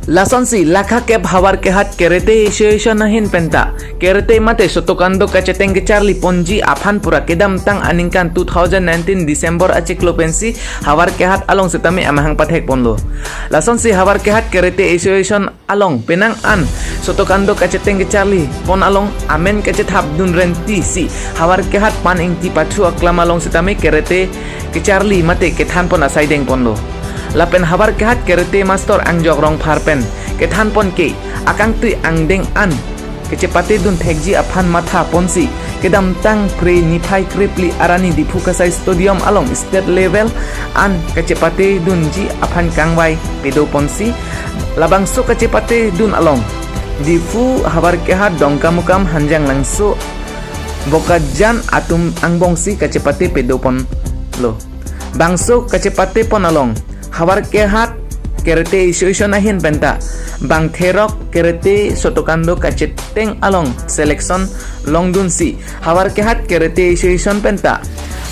Lasonsi laka kep hawar kehat kerete isyesyon nahin penta. Kerete mate sotokando kaceteng ke Charlie Ponji aphan pura kedam tang aningkan 2019 Desember acik lopensi hawar kehat along setami amahang pathek ponlo. Lasonsi hawar kehat kerete isyesyon along penang an sotokando kaceteng ke Charlie pon along amen kacet habdun renti si hawar kehat pan ing ti pathu aklam along setami kerete ke Charlie mate kethan pon asai deng ponlo. Lapen habar kehat kerete master ang jogrong parpen kethan pon ke akang tui ang deng an kecepate dun thekji aphan matha ponsi kedam tang pre nipai kripli arani di Phukasai stadium along state level an kecepate dun ji aphan kangwai pedo ponsi labangso kecepate dun along di fu habar kehat dongkamukam hanjang langso bokajan atum ang bongsi kecepate pedo pon lo bangso kecepate pon along hawar kehat kerete isu-isu nahin penta bang therok kerete sotokando kaceteng along selection longdun si hawar kehat kerete isu-isu penta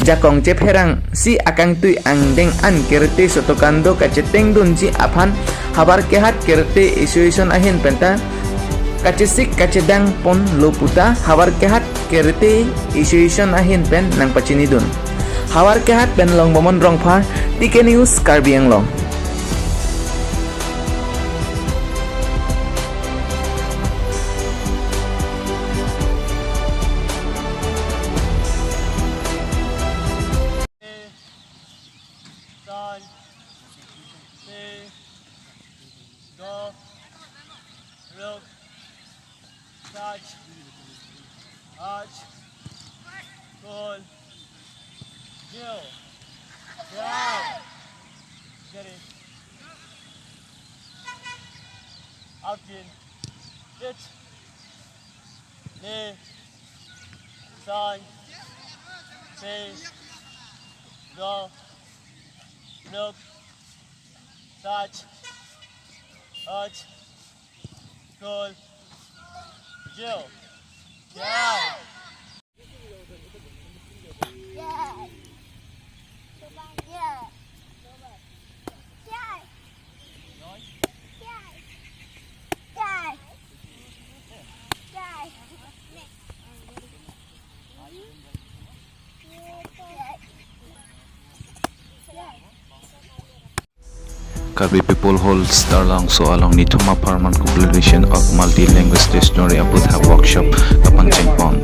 jakong cep herang si akang tui angdeng an kerete sotokando kaceteng dunji aphan hawar kehat kerete isu-isu nahin penta kacesik kacedang pon loputa hawar kehat kerete isu-isu nahin pen nang pacinidun hawar kehat pen long bomon rong par TK News Karbi Anglong. Outgin, hit, knee, sign, say, go, look, touch, goal, Jill, yeah. Karbi people hold star lang so along ni Thuma Parman compilation of multi-language dictionary abut have workshop kapang Chengpon.